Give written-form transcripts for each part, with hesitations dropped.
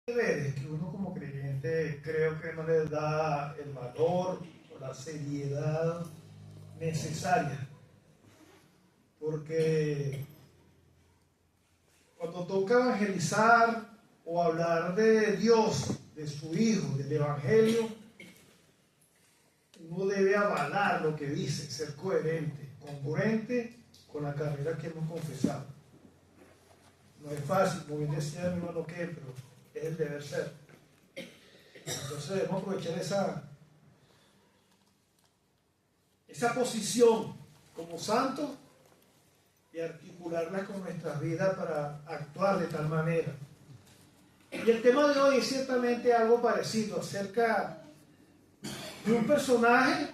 Deberes que uno como creyente creo que no les da el valor o la seriedad necesaria, porque cuando toca evangelizar o hablar de Dios, de su Hijo, del Evangelio, uno debe avalar lo que dice, ser coherente, congruente con la carrera que hemos confesado. No es fácil, como bien decía mi hermano Ken, pero es el deber ser. Entonces debemos aprovechar esa posición como santos y articularla con nuestras vidas para actuar de tal manera. Y el tema de hoy es ciertamente algo parecido, acerca de un personaje,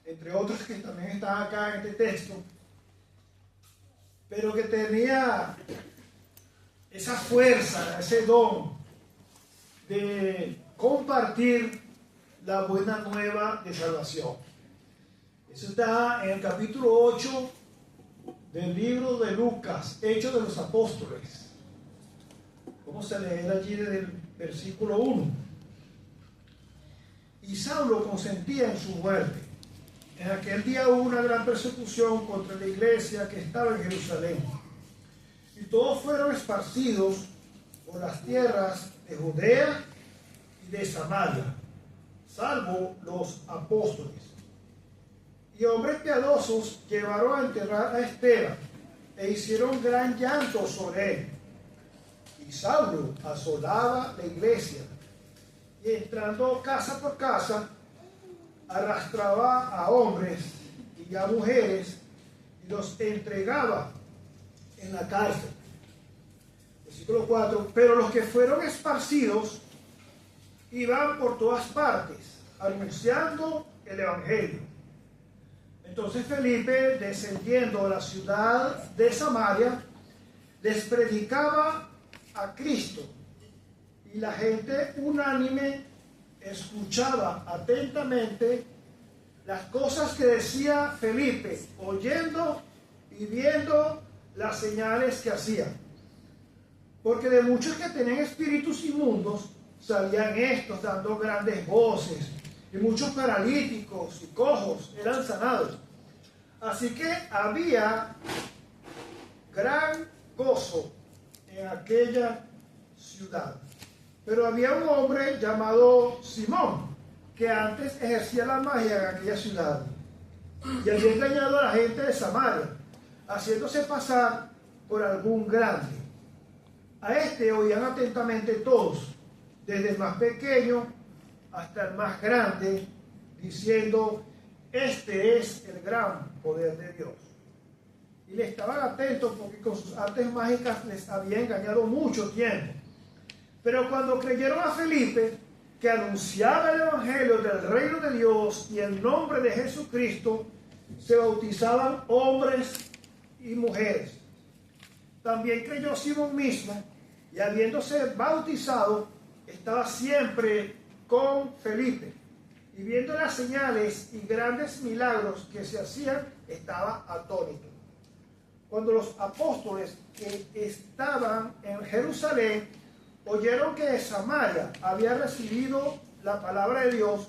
entre otros que también están acá en este texto, pero que tenía esa fuerza, ese don de compartir la buena nueva de salvación. Eso está en el capítulo 8 del libro de Lucas, Hechos de los Apóstoles. Vamos a leer allí desde el versículo 1. Y Saulo consentía en su muerte. En aquel día hubo una gran persecución contra la iglesia que estaba en Jerusalén. Y todos fueron esparcidos por las tierras de Judea y de Samaria, salvo los apóstoles. Y hombres piadosos llevaron a enterrar a Esteban e hicieron gran llanto sobre él. Y Saulo asolaba la iglesia y entrando casa por casa arrastraba a hombres y a mujeres y los entregaba en la cárcel. Versículo 4. Pero los que fueron esparcidos iban por todas partes anunciando el evangelio. Entonces Felipe, descendiendo a la ciudad de Samaria, les predicaba a Cristo, y la gente unánime escuchaba atentamente las cosas que decía Felipe, oyendo y viendo las señales que hacía. Porque de muchos que tenían espíritus inmundos salían estos dando grandes voces, y muchos paralíticos y cojos eran sanados. Así que había gran gozo en aquella ciudad. Pero había un hombre llamado Simón, que antes ejercía la magia en aquella ciudad, y había engañado a la gente de Samaria, haciéndose pasar por algún grande. A este oían atentamente todos, desde el más pequeño hasta el más grande, diciendo: este es el gran poder de Dios. Y le estaban atentos porque con sus artes mágicas les había engañado mucho tiempo. Pero cuando creyeron a Felipe, que anunciaba el evangelio del reino de Dios y el nombre de Jesucristo, se bautizaban hombres y mujeres. También creyó Simón mismo, y habiéndose bautizado, estaba siempre con Felipe. Y viendo las señales y grandes milagros que se hacían, estaba atónito. Cuando los apóstoles que estaban en Jerusalén oyeron que de Samaria había recibido la palabra de Dios,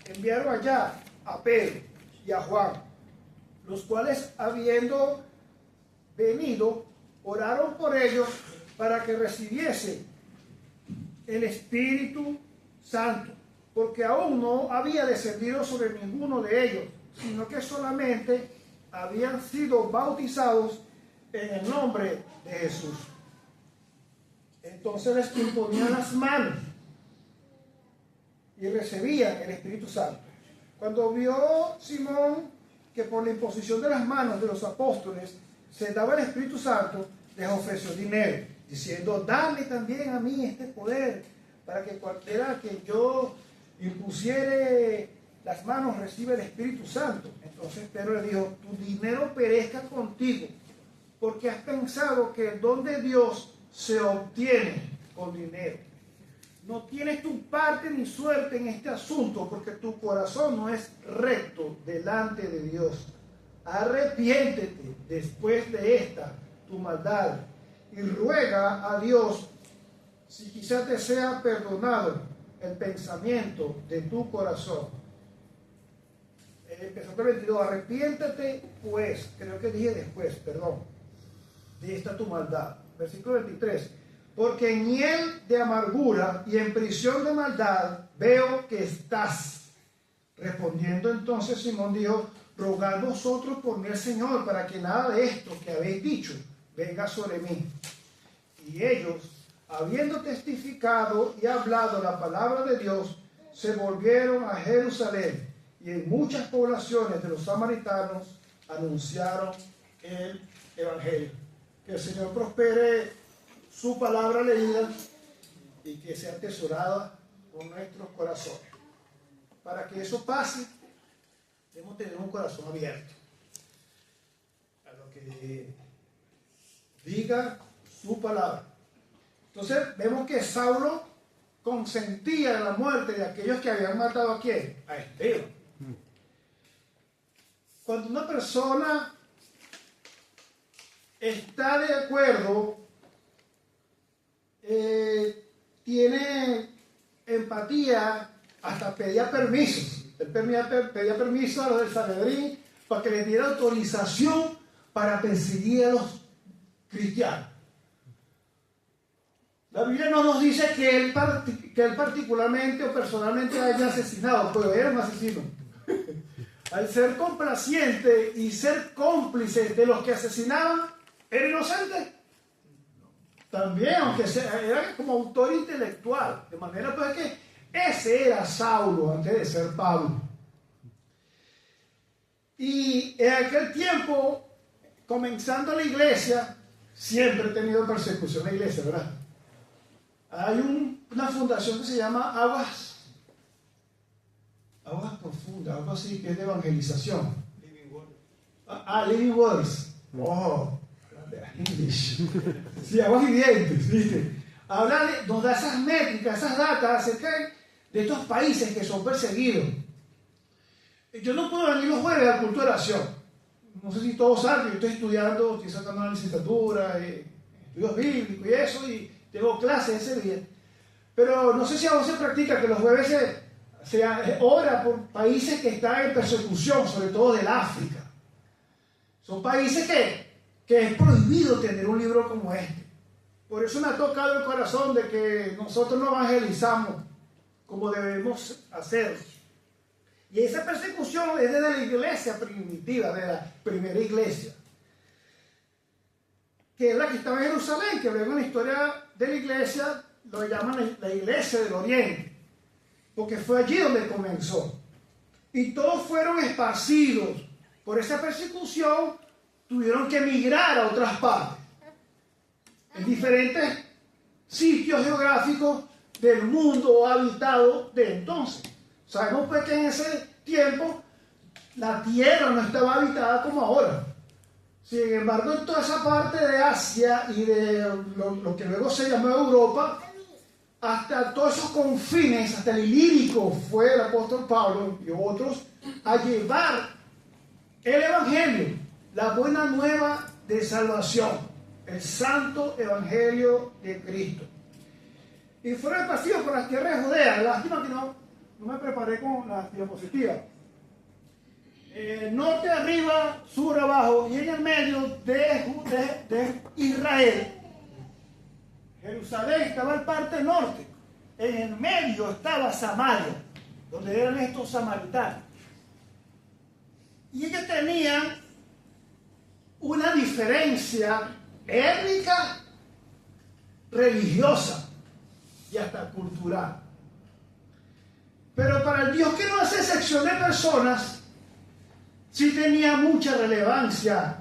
enviaron allá a Pedro y a Juan, los cuales, habiendo venido, oraron por ellos para que recibiese el Espíritu Santo, porque aún no había descendido sobre ninguno de ellos, sino que solamente habían sido bautizados en el nombre de Jesús. Entonces les imponían las manos y recibían el Espíritu Santo. Cuando vio Simón que por la imposición de las manos de los apóstoles se daba el Espíritu Santo, les ofreció dinero, diciendo: dame también a mí este poder, para que cualquiera que yo impusiere las manos reciba el Espíritu Santo. Entonces Pedro le dijo: tu dinero perezca contigo, porque has pensado que el don de Dios se obtiene con dinero. No tienes tu parte ni suerte en este asunto, porque tu corazón no es recto delante de Dios. Arrepiéntete después de esta tu maldad y ruega a Dios si quizás te sea perdonado el pensamiento de tu corazón. Versículo 22, arrepiéntate pues, creo que dije después, perdón, de esta tu maldad. Versículo 23, porque en hiel de amargura y en prisión de maldad veo que estás. Respondiendo entonces Simón dijo, rogad vosotros por mí al Señor, para que nada de esto que habéis dicho venga sobre mí. Y ellos, habiendo testificado y hablado la palabra de Dios, se volvieron a Jerusalén, y en muchas poblaciones de los samaritanos anunciaron el Evangelio. Que el Señor prospere su palabra leída y que sea atesorada con nuestros corazones. Para que eso pase, debemos tener un corazón abierto a lo que diga su palabra. Entonces vemos que Saulo consentía la muerte de aquellos que habían matado ¿a quién? A Esteban. Cuando una persona está de acuerdo, tiene empatía, hasta pedía permisos. Él pedía permiso a los del Sanedrín para que les diera autorización para perseguir a los cristianos. La Biblia no nos dice que él particularmente o personalmente haya asesinado, pero era un asesino. Al ser complaciente y ser cómplice de los que asesinaban, ¿era inocente? También, aunque era como autor intelectual, de manera pues que ese era Saulo antes de ser Pablo. Y en aquel tiempo, comenzando la iglesia, siempre he tenido persecución en la iglesia, ¿verdad? Hay una fundación que se llama Aguas Profundas, algo así, que es de evangelización. Living Waters. Oh, English. Sí, aguas vivientes, ¿viste? Habla nos da esas métricas, esas datas acerca de estos países que son perseguidos. Yo no puedo venir los jueves al culto de oración. No sé si todos saben, yo estoy estudiando, estoy sacando una licenciatura, estudios bíblicos y eso, y tengo clases ese día. Pero no sé si aún se practica que los jueves se ora por países que están en persecución, sobre todo del África. Son países que es prohibido tener un libro como este. Por eso me ha tocado el corazón de que nosotros no evangelizamos como debemos hacer. Y esa persecución es desde la iglesia primitiva, de la primera iglesia, que es la que estaba en Jerusalén, que luego en la historia de la iglesia lo llaman la iglesia del Oriente, porque fue allí donde comenzó. Y todos fueron esparcidos por esa persecución, tuvieron que emigrar a otras partes, en diferentes sitios geográficos del mundo habitado de entonces. Sabemos pues que en ese tiempo la tierra no estaba habitada como ahora. Sin embargo, en toda esa parte de Asia y de lo que luego se llamó Europa, hasta todos esos confines, hasta el Ilírico, fue el apóstol Pablo y otros a llevar el Evangelio, la buena nueva de salvación, el santo Evangelio de Cristo. Y fueron esparcidos por las tierras de Judea. Lástima que no me preparé con la diapositiva. Norte arriba, sur abajo, y en el medio de Israel, Jerusalén estaba en parte norte, en el medio estaba Samaria, donde eran estos samaritanos. Y ellos tenían una diferencia étnica, religiosa y hasta cultural. Pero para el Dios que no hace excepción de personas, sí tenía mucha relevancia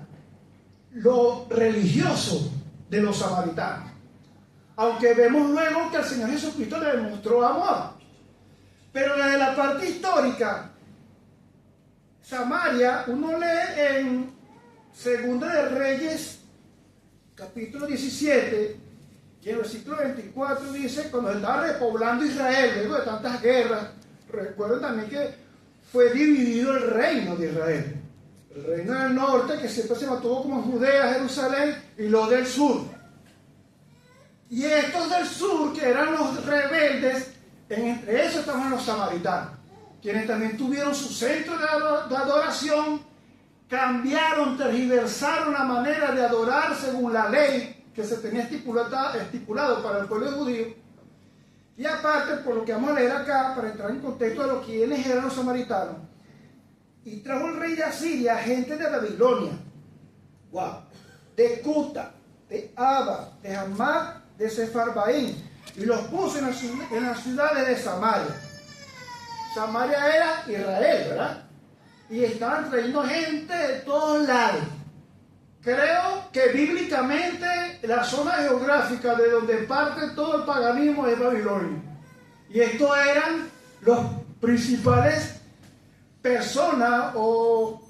lo religioso de los samaritanos. Aunque vemos luego que el Señor Jesucristo le demostró amor. Pero desde la parte histórica, Samaria, uno lee en Segunda de Reyes, capítulo 17, y en el versículo 24 dice, cuando estaba repoblando Israel, luego de tantas guerras, recuerden también que fue dividido el reino de Israel. El reino del norte, que siempre se mantuvo como Judea, Jerusalén, y lo del sur. Y estos del sur, que eran los rebeldes, entre esos estaban los samaritanos, quienes también tuvieron su centro de adoración, cambiaron, tergiversaron la manera de adorar según la ley que se tenía estipulado para el pueblo judío. Y aparte, por lo que vamos a leer acá, para entrar en contexto de lo que eran los samaritanos, y trajo el rey de Asiria gente de Babilonia, de Cuta, de Aba, de Hamat, de Sefarbaín, y los puso en las ciudades de Samaria. Samaria era Israel, ¿verdad? Y estaban trayendo gente de todos lados. Creo que bíblicamente la zona geográfica de donde parte todo el paganismo es Babilonia. Y estos eran los principales personas o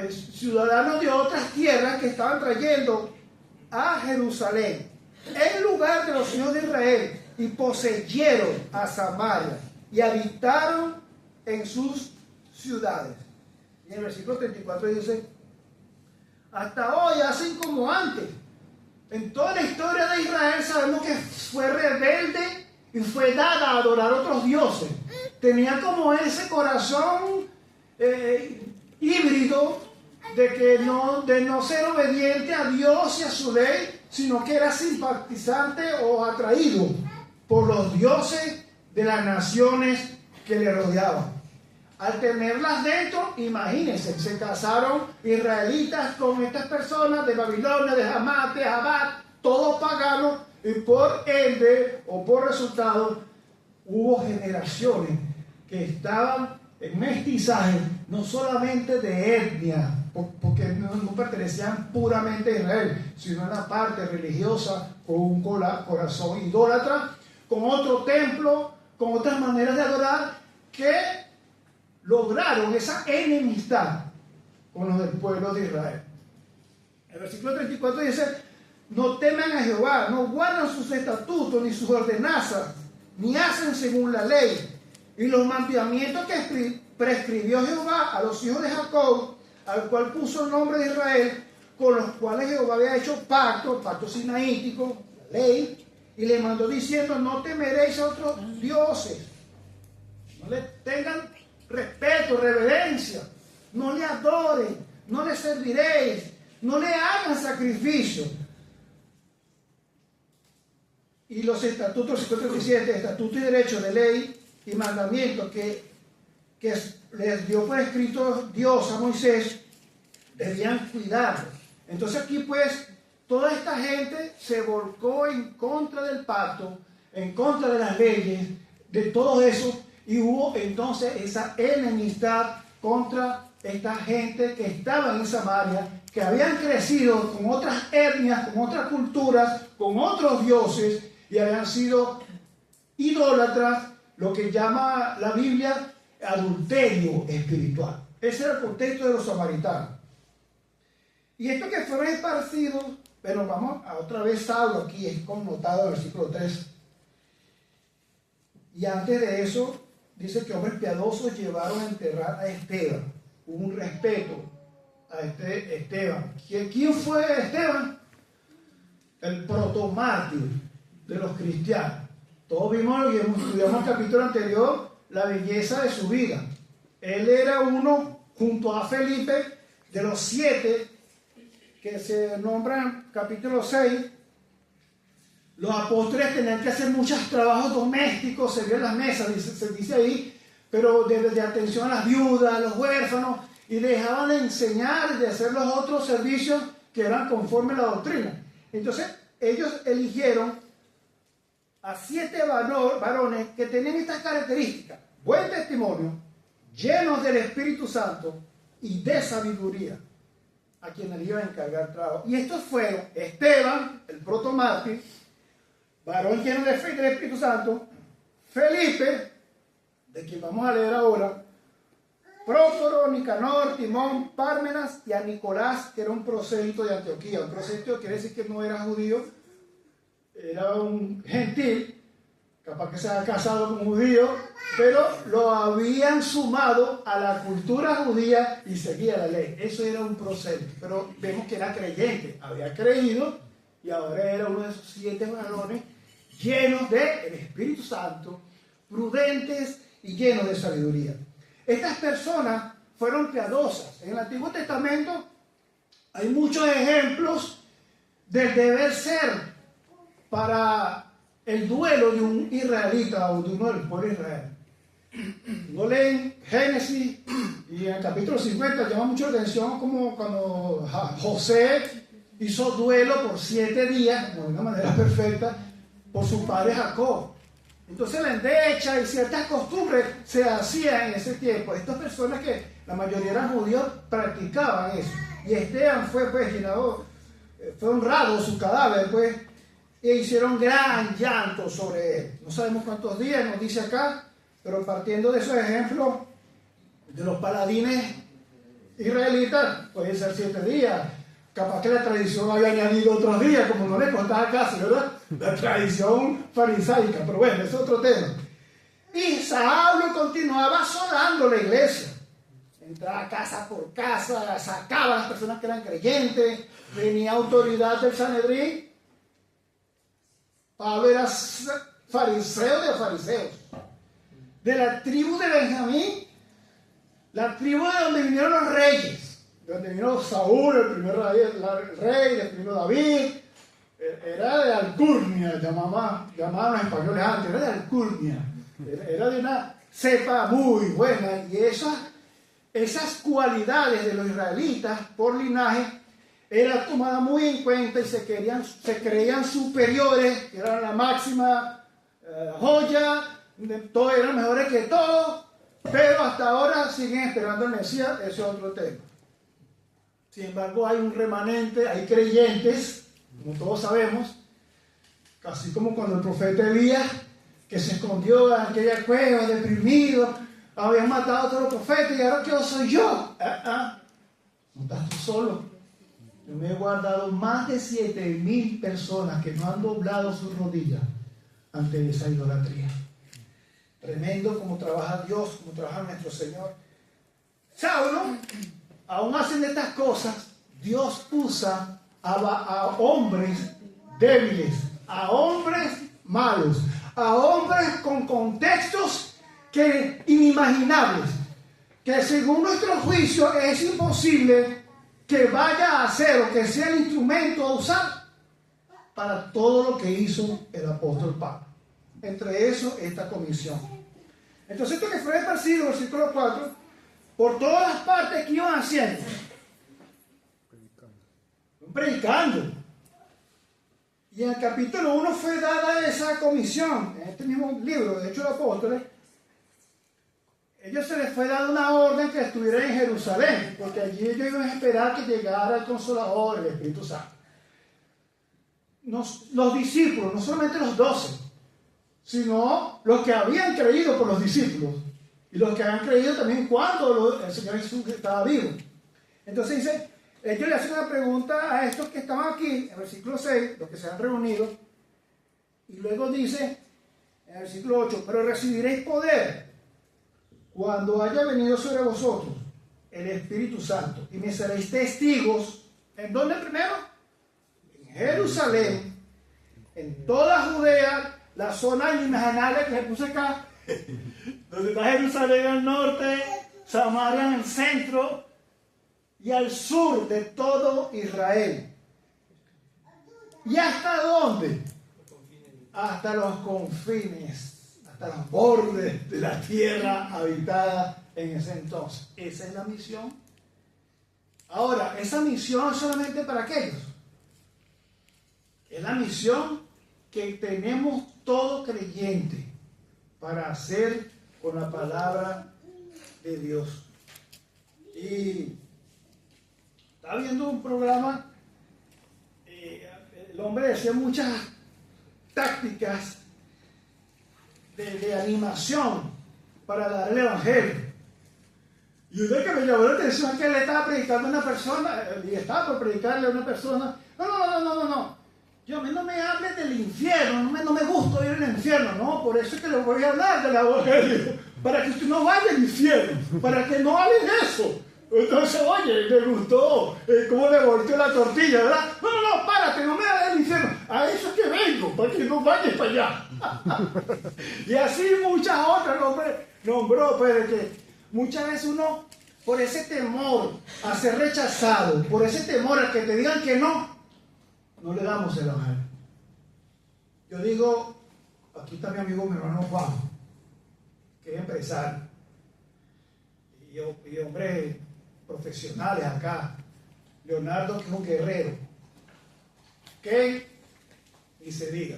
ciudadanos de otras tierras que estaban trayendo a Jerusalén, en lugar de los hijos de Israel, y poseyeron a Samaria y habitaron en sus ciudades. Y en el versículo 34 dice: hasta hoy hacen como antes. En toda la historia de Israel sabemos que fue rebelde y fue dada a adorar a otros dioses. Tenía como ese corazón híbrido de no ser obediente a Dios y a su ley, sino que era simpatizante o atraído por los dioses de las naciones que le rodeaban. Al tenerlas dentro, imagínense, se casaron israelitas con estas personas de Babilonia, de Hamat, de Jabat, todos paganos, y por ende, o por resultado, hubo generaciones que estaban en mestizaje, no solamente de etnia, porque no pertenecían puramente a Israel, sino a una parte religiosa, con un corazón idólatra, con otro templo, con otras maneras de adorar, que lograron esa enemistad con los del pueblo de Israel. El versículo 34 dice: no temen a Jehová, no guardan sus estatutos ni sus ordenanzas, ni hacen según la ley y los mandamientos que prescribió Jehová a los hijos de Jacob, al cual puso el nombre de Israel, con los cuales Jehová había hecho pacto sinaítico, la ley, y le mandó diciendo: no temeréis a otros dioses, no le tengan respeto, reverencia, no le adoren, no le serviréis, no le hagan sacrificio. Y los estatutos, 137, estatutos y derechos de ley y mandamientos que les dio por escrito Dios a Moisés, debían cuidarlos. Entonces aquí pues toda esta gente se volcó en contra del pacto, en contra de las leyes, de todo eso. Y hubo entonces esa enemistad contra esta gente que estaba en Samaria, que habían crecido con otras etnias, con otras culturas, con otros dioses, y habían sido idólatras, lo que llama la Biblia adulterio espiritual. Ese era el contexto de los samaritanos. Y esto que fueron esparcidos, pero vamos a otra vez Saulo, aquí es connotado en el versículo 3. Y antes de eso, dice que hombres piadosos llevaron a enterrar a Esteban. Hubo un respeto a Esteban. ¿Quién fue Esteban? El protomártir de los cristianos. Todos vimos, y estudiamos el capítulo anterior, la belleza de su vida. Él era uno, junto a Felipe, de los 7 que se nombran en capítulo 6. Los apóstoles tenían que hacer muchos trabajos domésticos, servir las mesas, se dice ahí, pero de atención a las viudas, a los huérfanos, y dejaban de enseñar y de hacer los otros servicios que eran conforme a la doctrina. Entonces, ellos eligieron a 7 varones que tenían estas características: buen testimonio, llenos del Espíritu Santo y de sabiduría, a quienes le iban a encargar trabajo. Y estos fueron Esteban, el protomártir, varón lleno de fe y del Espíritu Santo; Felipe, de quien vamos a leer ahora; Prócoro, Nicanor, Timón, Pármenas, y a Nicolás, que era un prosélito de Antioquía. Un prosélito quiere decir que no era judío, era un gentil, capaz que se había casado con un judío, pero lo habían sumado a la cultura judía y seguía la ley. Eso era un prosélito, pero vemos que era creyente, había creído y ahora era uno de esos 7 varones llenos del Espíritu Santo, prudentes y llenos de sabiduría. Estas personas fueron piadosas. En el Antiguo Testamento hay muchos ejemplos del deber ser para el duelo de un israelita o de uno del pueblo de Israel. No leen Génesis y en el capítulo 50 llama mucho la atención como cuando José hizo duelo por 7 días, de una manera perfecta, por su padre Jacob. Entonces la endecha y ciertas costumbres se hacían en ese tiempo. Estas personas que la mayoría eran judíos practicaban eso. Y Esteban fue pues llenado, fue honrado su cadáver pues, e hicieron gran llanto sobre él. No sabemos cuántos días, nos dice acá, pero partiendo de esos ejemplos de los paladines israelitas, puede ser 7 días. Capaz que la tradición había añadido otros días, como no le costaba casi, ¿verdad? La tradición farisaica, pero bueno, es otro tema. Y Saulo continuaba asolando la iglesia. Entraba casa por casa, sacaba a las personas que eran creyentes, venía autoridad del Sanedrín. Pablo era fariseo de fariseos. De la tribu de Benjamín, la tribu de donde vinieron los reyes. De donde vino Saúl, el primer rey, después vino David, era de Alcurnia, llamaban los españoles antes, era de Alcurnia, era de una cepa muy buena, y esas cualidades de los israelitas por linaje eran tomadas muy en cuenta y se creían superiores, eran la máxima joya, todos eran mejores que todos, pero hasta ahora siguen esperando el Mesías, ese es otro tema. Sin embargo, hay un remanente, hay creyentes, como todos sabemos, así como cuando el profeta Elías, que se escondió en aquella cueva, deprimido, habían matado a todos los profetas y ahora ¿qué soy yo? No estás tú solo. Yo me he guardado más de 7,000 personas que no han doblado sus rodillas ante esa idolatría. Tremendo como trabaja Dios, como trabaja nuestro Señor. Saulo, aún haciendo estas cosas, Dios usa a hombres débiles, a hombres malos, a hombres con contextos inimaginables, que según nuestro juicio es imposible que vaya a hacer o que sea el instrumento a usar para todo lo que hizo el apóstol Pablo. Entre eso, esta comisión. Entonces, esto que fue esparcido, versículo 4, por todas las partes que iban haciendo. Predicando. Y en el capítulo 1 fue dada esa comisión, en este mismo libro, de Hechos de los Apóstoles. Ellos se les fue dada una orden que estuvieran en Jerusalén, porque allí ellos iban a esperar que llegara el Consolador, el Espíritu Santo. Los discípulos, no solamente los 12, sino los que habían creído por los discípulos. Y los que han creído también cuando el Señor Jesús estaba vivo. Entonces dice, ellos le hacen una pregunta a estos que estaban aquí, en el versículo 6, los que se han reunido. Y luego dice, en el versículo 8, pero recibiréis poder cuando haya venido sobre vosotros el Espíritu Santo. Y me seréis testigos, ¿en dónde primero? En Jerusalén, en toda Judea, la zona inimaginable que le puse acá, donde está Jerusalén al norte, Samaria en el centro y al sur de todo Israel. ¿Y hasta dónde? Hasta los confines, hasta los bordes de la tierra habitada en ese entonces. Esa es la misión. Ahora, esa misión es solamente para aquellos. Es la misión que tenemos todo creyente para hacer con la palabra de Dios. Y estaba viendo un programa, el hombre decía muchas tácticas de animación para dar el evangelio. Y una que me llamó la atención es que le estaba predicando a una persona, y estaba por predicarle a una persona, no. Yo, a mí no me hables del infierno, no me gusta oír el infierno, no, por eso es que le voy a hablar del evangelio, para que usted no vaya al infierno, para que no hable de eso. Entonces, oye, me gustó cómo le volteó la tortilla, ¿verdad? No, párate, no me hables del infierno. rico, para que no vayas para allá. Y así muchas otras nombró, pues, de que muchas veces uno, por ese temor a ser rechazado, por ese temor a que te digan que no le damos el evangelio. Yo digo, aquí está mi amigo, mi hermano Juan, que es empresario, y hombres profesionales acá, Leonardo, que es un guerrero, que ni se diga,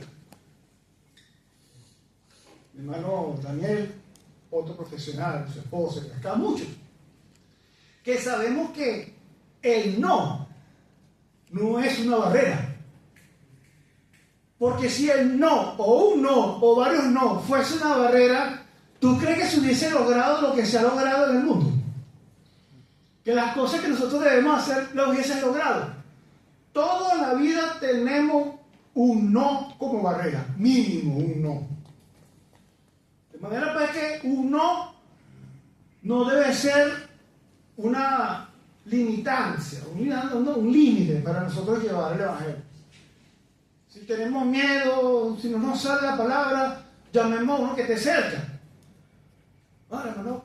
mi hermano Daniel, otro profesional, su esposa, que acá muchos, que sabemos que el no es una barrera. Porque si el no, o un no, o varios no, fuese una barrera, ¿tú crees que se hubiese logrado lo que se ha logrado en el mundo? Que las cosas que nosotros debemos hacer lo hubiesen logrado. Toda la vida tenemos un no como barrera, mínimo un no. De manera pues que un no debe ser una limitancia, un límite para nosotros llevar el evangelio. Si tenemos miedo, si no nos sale la palabra, llamemos a uno que te cerca. Ahora, hermano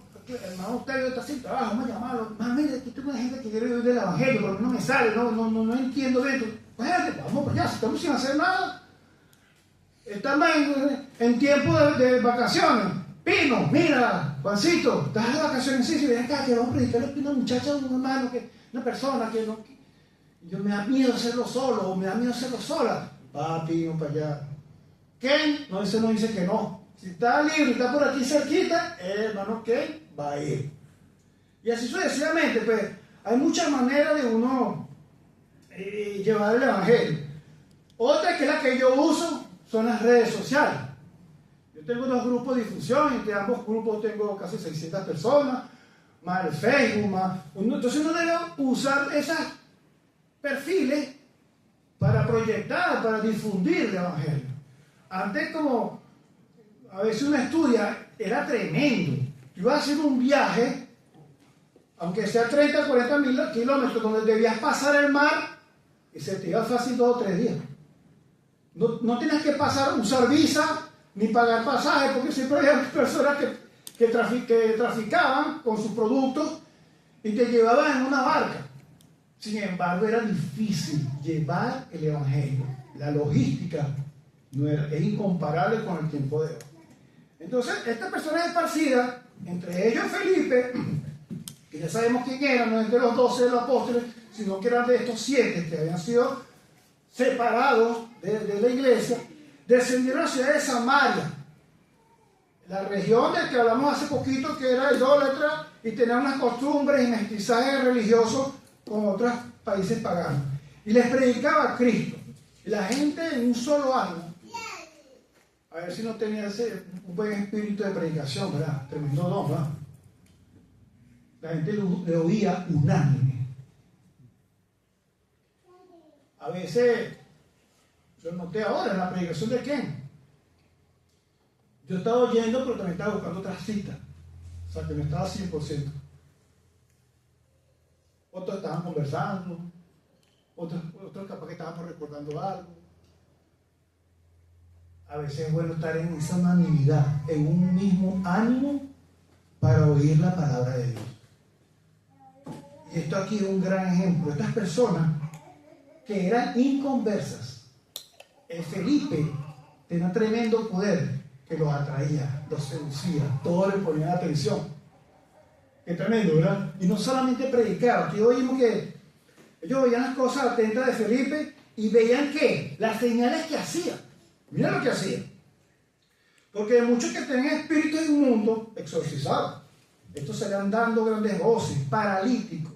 Octavio está sin trabajo, vamos a llamarlo. Mira, aquí tengo una gente que quiere oír del evangelio, pero no me sale, no entiendo de esto. Pues vamos para allá, si estamos sin hacer nada. Estamos en tiempo de vacaciones. Pino, mira, Juancito, estás de vacaciones, sí, ven acá, que vamos a predicarle a una muchacha, un hermano, una persona que no. Yo me da miedo hacerlo solo, o me da miedo hacerlo sola. Va, Pino, para allá. Ken, no, ese no dice que no. Si está libre, está por aquí cerquita, el hermano Ken va a ir. Y así sucesivamente, pues, hay muchas maneras de uno llevar el evangelio. Otra que es la que yo uso son las redes sociales. Yo tengo dos grupos de difusión, entre ambos grupos tengo casi 600 personas, más el Facebook, entonces uno debe usar esos perfiles para proyectar, para difundir el evangelio. Antes, como a veces uno estudia, era tremendo. Yo iba a hacer un viaje, aunque sea 30 o 40 mil kilómetros, donde debías pasar el mar, y se te iba fácil 2 o 3 días. No tienes que usar visa, ni pagar pasajes, porque siempre había personas que traficaban con sus productos y te llevaban en una barca. Sin embargo, era difícil llevar el evangelio. La logística es incomparable con el tiempo de hoy. Entonces, esta persona esparcida, entre ellos Felipe, que ya sabemos quién era, no es de los 12 de los apóstoles, sino que eran de estos 7 que habían sido separados de la iglesia, descendieron a la ciudad de Samaria, la región de que hablamos hace poquito, que era idólatra y tenía unas costumbres y mestizajes religiosos con otros países paganos. Y les predicaba a Cristo. Y la gente en un solo año, a ver si no tenía un buen espíritu de predicación, ¿verdad? Tremendo don, ¿verdad? La gente le oía unánime. A veces, yo noté ahora en la predicación de Ken, yo estaba oyendo, pero también estaba buscando otras citas. O sea, que no estaba 100%. Otros estaban conversando, otros capaz que estábamos recordando algo. A veces es bueno estar en esa unanimidad, en un mismo ánimo para oír la palabra de Dios. Y esto aquí es un gran ejemplo. Estas personas que eran inconversas, Felipe tenía tremendo poder que los atraía, los seducía, todos le ponían atención. Qué tremendo, ¿verdad? Y no solamente predicaba, aquí oímos que ellos veían las cosas atentas de Felipe y veían que las señales que hacía. Mira lo que hacía. Porque muchos que tenían espíritus inmundos, exorcizados, estos salían dando grandes voces, paralíticos,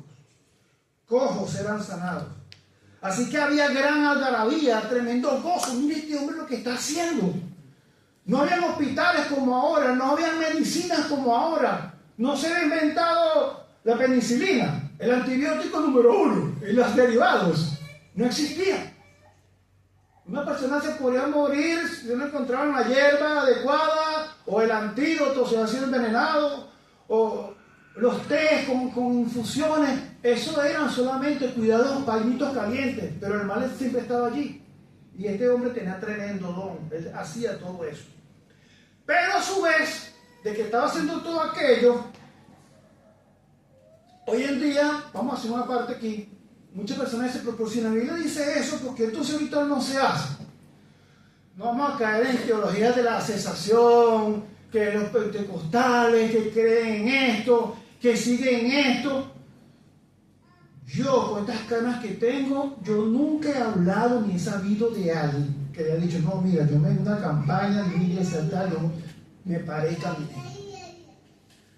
cojos eran sanados. Así que había gran algarabía, tremendo gozo. Mira este hombre lo que está haciendo. No habían hospitales como ahora, no habían medicinas como ahora. No se había inventado la penicilina, el antibiótico número 1 y los derivados. No existían. Una persona se podía morir si no encontraban la hierba adecuada, o el antídoto se había sido envenenado, o los tés con infusiones. Eso eran solamente cuidados, pañitos calientes, pero el mal siempre estaba allí. Y este hombre tenía tremendo don, él hacía todo eso. Pero a su vez, de que estaba haciendo todo aquello, hoy en día, vamos a hacer una parte aquí, muchas personas se proporcionan, y le dice eso porque entonces ahorita no se hace. No vamos a caer en teologías de la cesación, que los pentecostales que creen en esto, que siguen esto. Yo, con estas canas que tengo, yo nunca he hablado ni he sabido de alguien que haya dicho, no, mira, yo me en una campaña de una iglesia tal, yo me paré y caminé.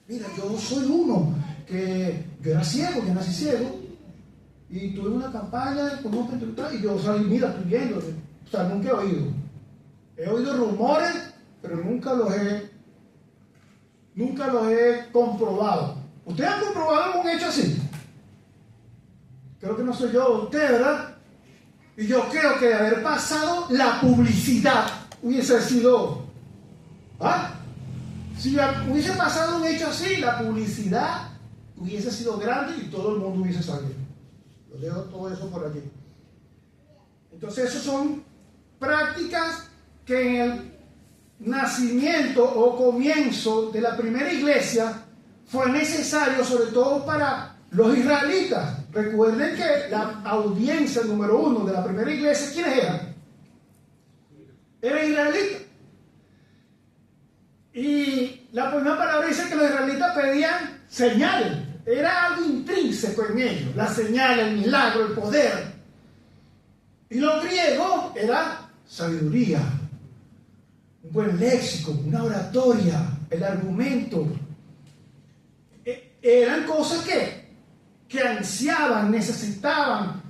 Mira, yo soy uno que yo era ciego, yo nací ciego, y tuve una campaña con unos pentecostales, y yo salí, mira, estoy viendo, o sea, nunca he oído. He oído rumores, pero nunca los he comprobado. ¿Ustedes han comprobado algún hecho así? Creo que no soy yo, usted, ¿verdad? Y yo creo que de haber pasado la publicidad hubiese sido... ¿Ah? Si hubiese pasado un hecho así, la publicidad hubiese sido grande y todo el mundo hubiese salido. Lo dejo todo eso por allí. Entonces, esas son prácticas que en el nacimiento o comienzo de la primera iglesia fue necesario, sobre todo para los israelitas. Recuerden que la audiencia número 1 de la primera iglesia, ¿quiénes eran? Eran israelitas. Y la primera palabra dice que los israelitas pedían señales. Era algo intrínseco en ellos, la señal, el milagro, el poder. Y lo griego era sabiduría, un buen léxico, una oratoria, el argumento. Eran cosas que ansiaban, necesitaban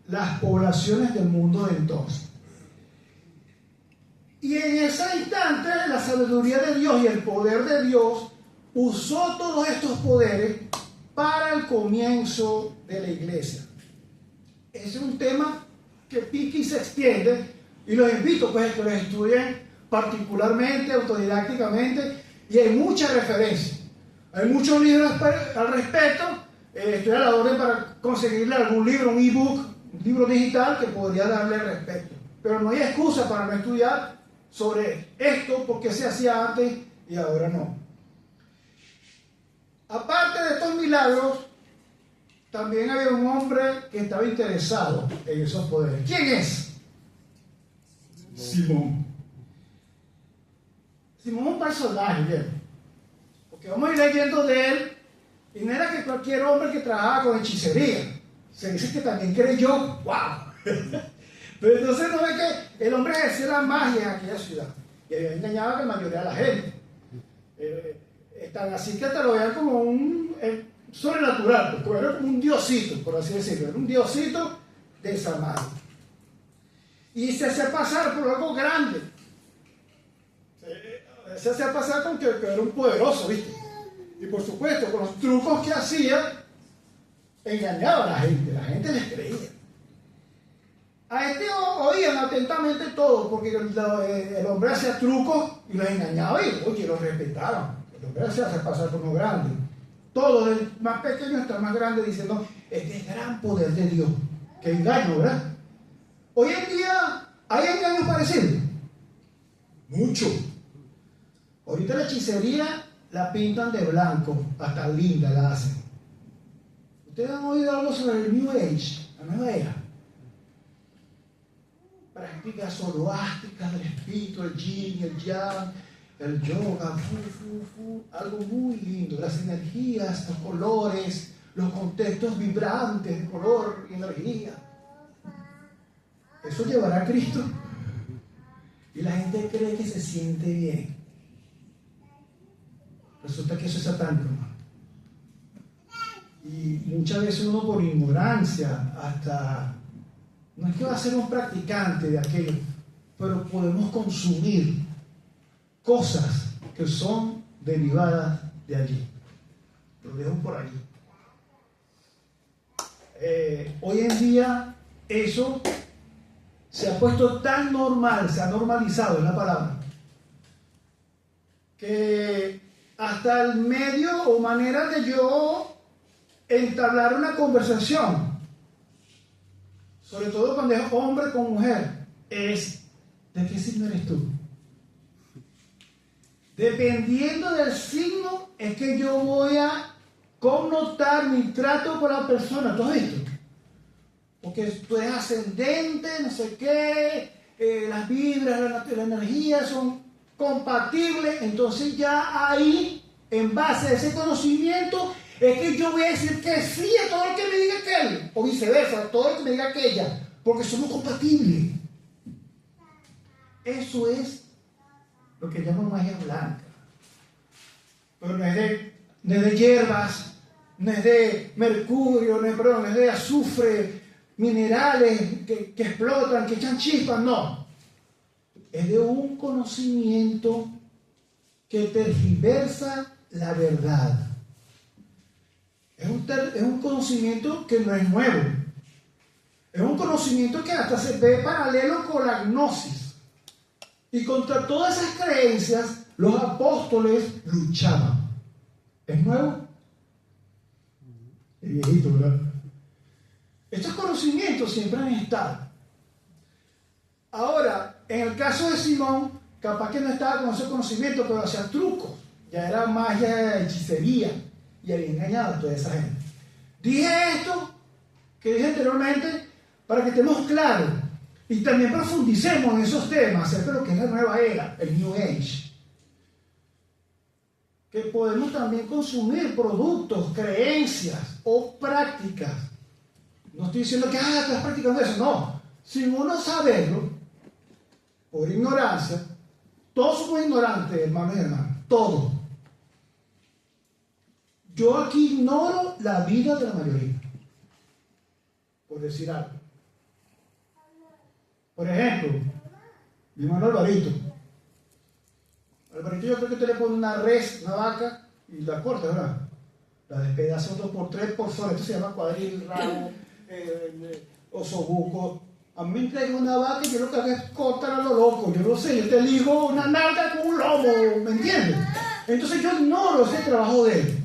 las poblaciones del mundo de entonces. Y en ese instante, la sabiduría de Dios y el poder de Dios usó todos estos poderes para el comienzo de la iglesia. Ese es un tema que pica y se extiende, y los invito pues a que lo estudien particularmente, autodidácticamente, y hay muchas referencias. Hay muchos libros al respecto. Estoy a la orden para conseguirle algún libro, un ebook, un libro digital que podría darle al respecto. Pero no hay excusa para no estudiar sobre esto, porque se hacía antes y ahora no. Aparte de estos milagros, también había un hombre que estaba interesado en esos poderes. ¿Quién es? Simón. Simón es un personaje, ¿bien? Porque vamos a ir leyendo de él, y no era que cualquier hombre que trabajaba con hechicería. Se dice que también creyó, ¡wow! Pero entonces no ve que el hombre ejercía la magia en aquella ciudad, y había engañado a la mayoría de la gente. Tan así que te lo vean como un sobrenatural, porque era como un diosito, por así decirlo, era un diosito de Samaria. Y se hacía pasar por algo grande. Se hacía pasar con que era un poderoso, ¿viste? Y por supuesto, con los trucos que hacía, engañaba a la gente les creía. A este oían atentamente todo, porque el hombre hacía trucos y los engañaba y, oye, los respetaban. El hombre se hace pasar por uno grande. Todo, del más pequeño hasta el más grande, diciendo, este es el gran poder de Dios. Qué engaño, ¿verdad? Hoy en día, ¿hay engaños parecidos? Mucho. Ahorita la hechicería la pintan de blanco, hasta linda la hacen. ¿Ustedes han oído algo sobre el New Age, la nueva era? Prácticas zoroástricas del espíritu, el yin, el yang, el yoga, algo muy lindo. Las energías, los colores, los contextos vibrantes de color y energía. ¿Eso llevará a Cristo? Y la gente cree que se siente bien. Resulta que eso es satánico, hermano. Y muchas veces uno por ignorancia, hasta, no es que va a ser un practicante de aquello, pero podemos consumir cosas que son derivadas de allí. Lo dejo por allí. Hoy en día eso se ha puesto tan normal, se ha normalizado, es la palabra, que hasta el medio o manera de yo entablar una conversación, sobre todo cuando es hombre con mujer, es, ¿de qué signo eres tú? Dependiendo del signo, es que yo voy a connotar mi trato con la persona. ¿Todo esto? Porque tú eres ascendente, no sé qué, las vibras, la energía son compatibles. Entonces ya ahí, en base a ese conocimiento, es que yo voy a decir que sí a todo lo que me diga aquel, o viceversa, a todo lo que me diga aquella, porque somos compatibles. Eso es lo que llaman magia blanca. Pero no es de hierbas, no es de mercurio, no es de azufre, minerales que explotan, que echan chispas, no. Es de un conocimiento que tergiversa la verdad. Es un conocimiento que no es nuevo. Es un conocimiento que hasta se ve paralelo con la gnosis. Y contra todas esas creencias, los apóstoles luchaban. ¿Es nuevo? Es viejito, ¿verdad? Estos conocimientos siempre han estado. Ahora, en el caso de Simón, capaz que no estaba con ese conocimiento, pero hacía trucos. Ya era magia, hechicería. Y había engañado a toda esa gente. Dije esto, que dije anteriormente, para que estemos claros. Y también profundicemos en esos temas acerca de lo que es la nueva era, el New Age. Que podemos también consumir productos, creencias o prácticas. No estoy diciendo que estás practicando eso, no. Sin uno saberlo, por ignorancia, todos somos ignorantes, hermanos y hermanas, todos. Yo aquí ignoro la vida de la mayoría, por decir algo. Por ejemplo, mi hermano Alvarito. Alvarito, yo creo que usted le pone una res, una vaca, y la corta, ¿verdad? La despedaza 2x3 por zona. Esto se llama cuadril, rabo, osobuco. A mí me entrega una vaca y yo lo que hago es cortar a lo loco. Yo no sé, yo te ligo una nalga con un lomo, ¿me entiendes? Entonces yo ignoro ese trabajo de él.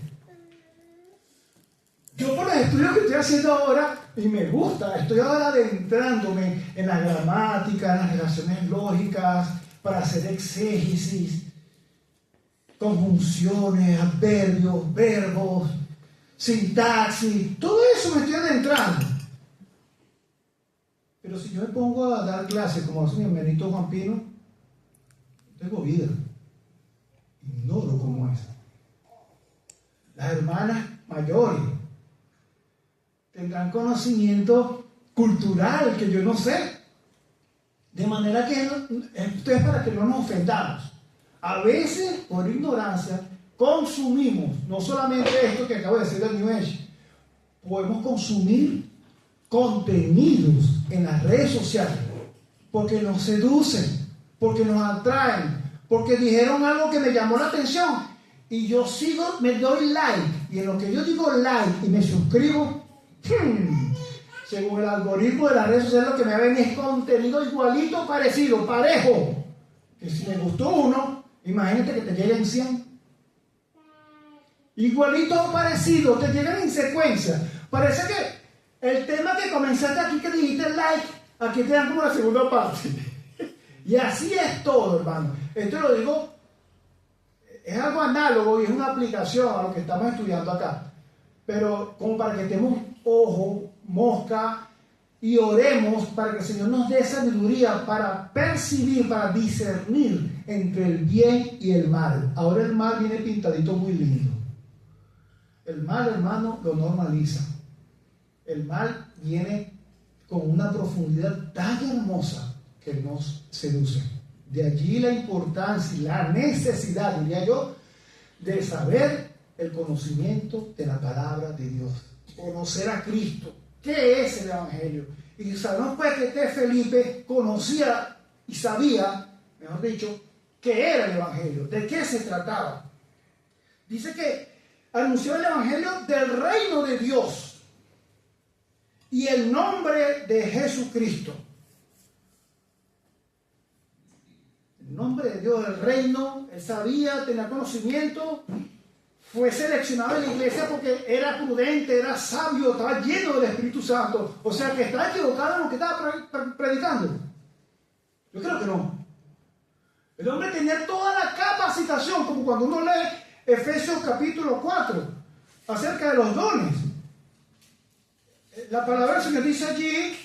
Yo por los estudios que estoy haciendo ahora, y me gusta, estoy ahora adentrándome en la gramática, en las relaciones lógicas, para hacer exégesis, conjunciones, adverbios, verbos, sintaxis, todo eso me estoy adentrando. Pero si yo me pongo a dar clases como hace mi hermanito Juan Pino, no tengo vida. Ignoro cómo es. Las hermanas mayores tendrán conocimiento cultural que yo no sé. De manera que esto es para que no nos ofendamos. A veces, por ignorancia, consumimos, no solamente esto que acabo de decir del New Age, podemos consumir contenidos en las redes sociales porque nos seducen, porque nos atraen, porque dijeron algo que me llamó la atención y yo sigo, me doy like, y en lo que yo digo like y me suscribo, según el algoritmo de las redes sociales, lo que me ven es contenido igualito, parecido, parejo. Que si me gustó uno, imagínate que te lleguen 100. Igualito o parecido, te llegan en secuencia. Parece que el tema que comenzaste aquí, que dijiste like, aquí te dan como la segunda parte. Y así es todo, hermano. Esto lo digo, es algo análogo y es una aplicación a lo que estamos estudiando acá. Pero como para que estemos ojo, mosca, y oremos para que el Señor nos dé sabiduría para percibir, para discernir entre el bien y el mal. Ahora el mal viene pintadito muy lindo. El mal, hermano, lo normaliza. El mal viene con una profundidad tan hermosa que nos seduce. De allí la importancia y la necesidad, diría yo, de saber el conocimiento de la palabra de Dios. Conocer a Cristo. ¿Qué es el Evangelio? Y sabemos pues que este Felipe conocía y sabía, mejor dicho, qué era el Evangelio, de qué se trataba. Dice que anunció el Evangelio del reino de Dios y el nombre de Jesucristo. El nombre de Dios, el reino, él sabía, tenía conocimiento. Fue seleccionado en la iglesia porque era prudente, era sabio, estaba lleno del Espíritu Santo. O sea que estaba equivocado en lo que estaba predicando. Yo creo que no. El hombre tenía toda la capacitación, como cuando uno lee Efesios capítulo 4, acerca de los dones. La palabra del Señor dice allí,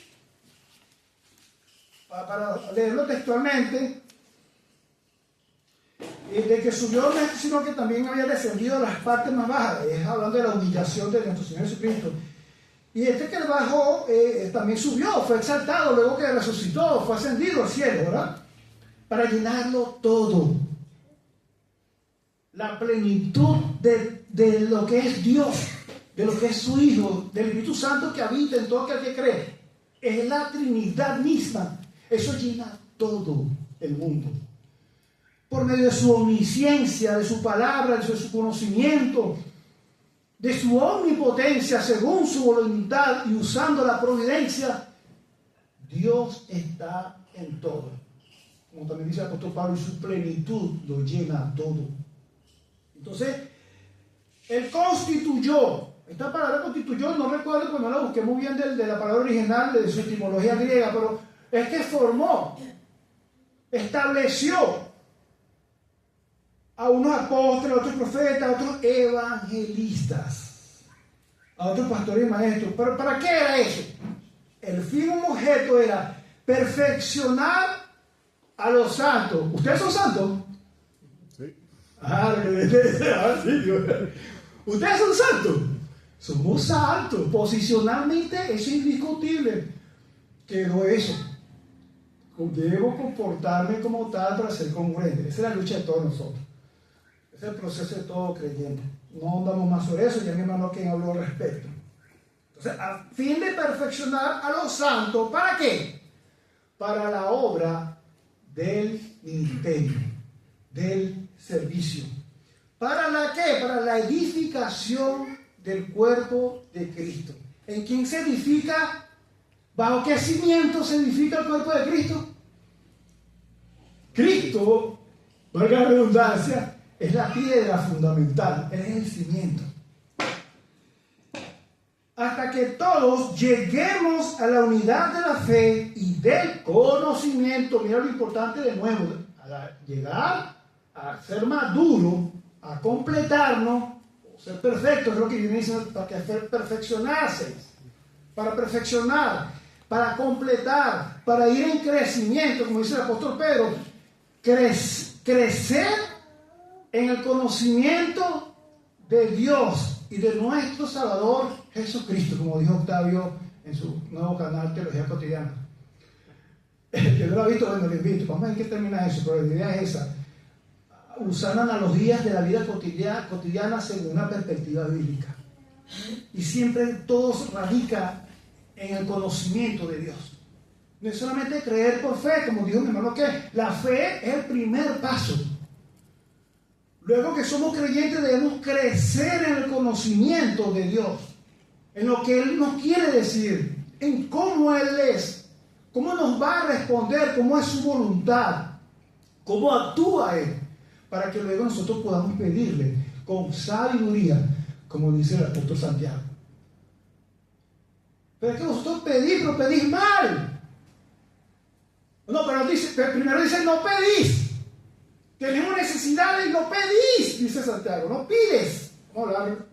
para leerlo textualmente, de que subió, sino que también había descendido a las partes más bajas, es hablando de la humillación de nuestro Señor Jesucristo. Y este que bajó también subió, fue exaltado, luego que resucitó, fue ascendido al cielo, ¿verdad? Para llenarlo todo. La plenitud de lo que es Dios, de lo que es su Hijo, del Espíritu Santo que habita en todo aquel que cree. Es la Trinidad misma. Eso llena todo el mundo. Por medio de su omnisciencia, de su palabra, de su conocimiento, de su omnipotencia según su voluntad y usando la providencia, Dios está en todo. Como también dice el apóstol Pablo, y su plenitud lo llena todo. Entonces, él constituyó, esta palabra constituyó, no recuerdo cuando la busqué muy bien de la palabra original, de su etimología griega, pero es que formó, estableció a unos apóstoles, a otros profetas, a otros evangelistas, a otros pastores y maestros. ¿Pero para qué era eso? El fin objeto era perfeccionar a los santos. ¿Ustedes son santos? Sí. Sí. ¿Ustedes son santos? Somos santos. Posicionalmente eso es indiscutible. Quedó eso. Debo comportarme como tal para ser congruente. Esa es la lucha de todos nosotros. Ese es el proceso de todo creyente. No andamos más sobre eso, ya mi hermano quien habló al respecto. Entonces, a fin de perfeccionar a los santos, ¿para qué? Para la obra del ministerio, del servicio. ¿Para la qué? Para la edificación del cuerpo de Cristo. ¿En quién se edifica? ¿Bajo qué cimiento se edifica el cuerpo de Cristo? Cristo, valga la redundancia, es la piedra fundamental, Él es el cimiento. Hasta que todos lleguemos a la unidad de la fe y del conocimiento. Mira lo importante de nuevo, llegar a ser maduro, a completarnos, o ser perfectos, es lo que viene diciendo, para que perfeccionarse, para perfeccionar, para completar, para ir en crecimiento, como dice el apóstol Pedro, crecer en el conocimiento de Dios y de nuestro Salvador Jesucristo, como dijo Octavio en su nuevo canal Teología Cotidiana. El que no lo ha visto, bueno, le invito. Vamos a ver qué termina eso, pero la idea es esa. Usar analogías de la vida cotidiana según una perspectiva bíblica. Y siempre todo radica en el conocimiento de Dios. No es solamente creer por fe, como dijo mi hermano, que la fe es el primer paso. Luego que somos creyentes debemos crecer en el conocimiento de Dios, en lo que Él nos quiere decir, en cómo Él es, cómo nos va a responder, cómo es su voluntad, cómo actúa Él, para que luego nosotros podamos pedirle con sabiduría, como dice el apóstol Santiago. Pero es que vosotros pedís, pero pedís mal. No, pero primero dice no pedís. Tenemos necesidades y no pedís, dice Santiago, no pides. Vamos a hablar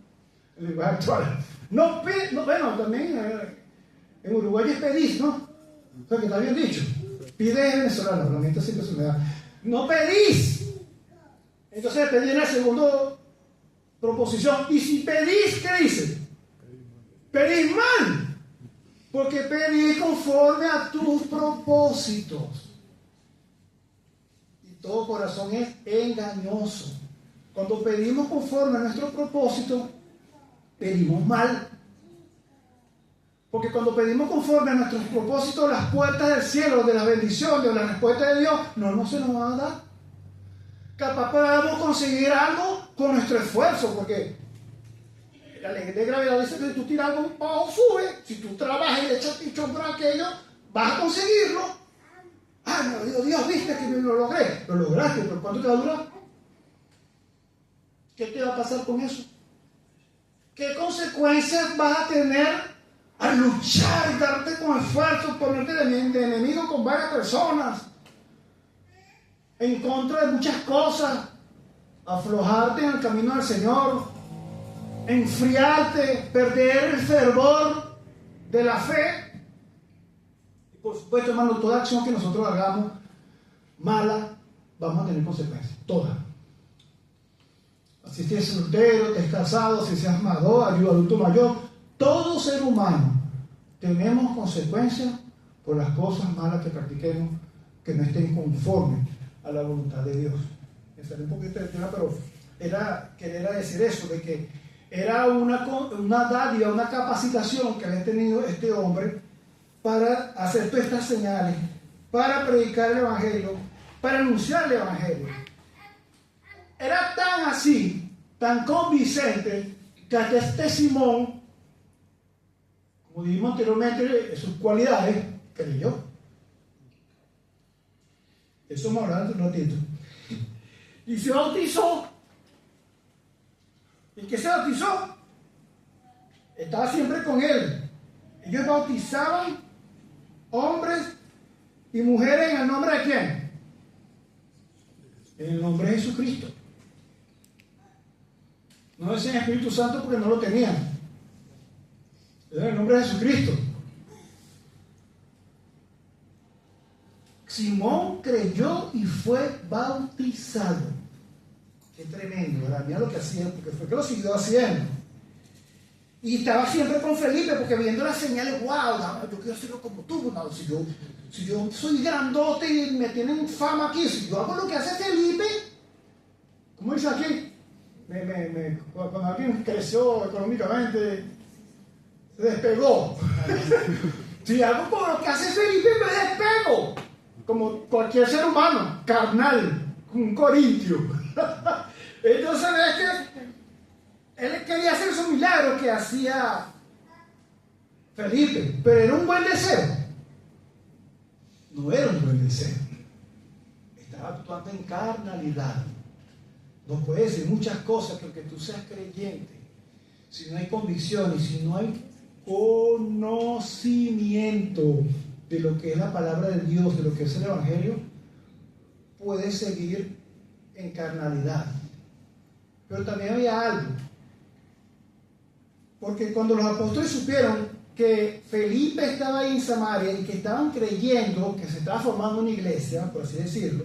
en lenguaje actual. No pides, no, bueno, también en Uruguay es pedís, ¿no? O sea que está bien dicho. Pide es venezolano, la mente siempre se me da. No pedís. Entonces pedí en la segunda proposición. Y si pedís, ¿qué dice? Pedís mal. Porque pedís conforme a tus propósitos. Todo corazón es engañoso. Cuando pedimos conforme a nuestro propósito, pedimos mal. Porque cuando pedimos conforme a nuestros propósitos, las puertas del cielo, de la bendición, de la respuesta de Dios, no se nos van a dar. Capaz podamos conseguir algo con nuestro esfuerzo, porque la ley de gravedad dice que si tú tiras algo para abajo, sube. Si tú trabajas y le echas pichón por aquello, vas a conseguirlo. Ah, no, Dios, viste que lo logré. Lo lograste, pero ¿cuánto te va a durar? ¿Qué te va a pasar con eso? ¿Qué consecuencias vas a tener al luchar y darte con esfuerzo, ponerte de enemigo con varias personas? en contra de muchas cosas, aflojarte en el camino del Señor, enfriarte, perder el fervor de la fe. Y por supuesto, hermano, toda acción que nosotros hagamos mala, vamos a tener consecuencias, todas. Si estés soltero, estés casado, si seas adulto mayor, todo ser humano tenemos consecuencias por las cosas malas que practiquemos, que no estén conformes a la voluntad de Dios. Me salió un poquito del tema, pero quería decir eso, de que era una dádiva, una capacitación que había tenido este hombre para hacer todas estas señales, para predicar el Evangelio, para anunciar el Evangelio. Era tan así, tan convincente, que hasta este Simón, como dijimos anteriormente, sus cualidades, creyó. Eso vamos a hablar dentro de un ratito. Y se bautizó. ¿Y qué se bautizó? Estaba siempre con él. Ellos bautizaban hombres y mujeres en el nombre de ¿quién? En el nombre de Jesucristo. No decían Espíritu Santo porque no lo tenían. Era en el nombre de Jesucristo. Simón creyó y fue bautizado. Qué tremendo, ¿verdad? Mira lo que hacía, porque fue que lo siguió haciendo. Y estaba siempre con Felipe, porque viendo las señales, wow, yo quiero hacerlo como tú. No, si yo soy grandote y me tienen fama aquí, si yo hago lo que hace Felipe, ¿cómo dice aquí? Cuando alguien creció económicamente, se despegó. Si hago como lo que hace Felipe, me despego. Como cualquier ser humano, carnal, un corintio. Entonces ves que él quería hacer esos milagros que hacía Felipe, pero era un buen deseo. No era un buen deseo. Estaba actuando en carnalidad. No puede decir muchas cosas porque tú seas creyente. Si no hay convicción y si no hay conocimiento de lo que es la palabra de Dios, de lo que es el Evangelio, puedes seguir en carnalidad. Pero también había algo. Porque cuando los apóstoles supieron que Felipe estaba ahí en Samaria y que estaban creyendo que se estaba formando una iglesia, por así decirlo,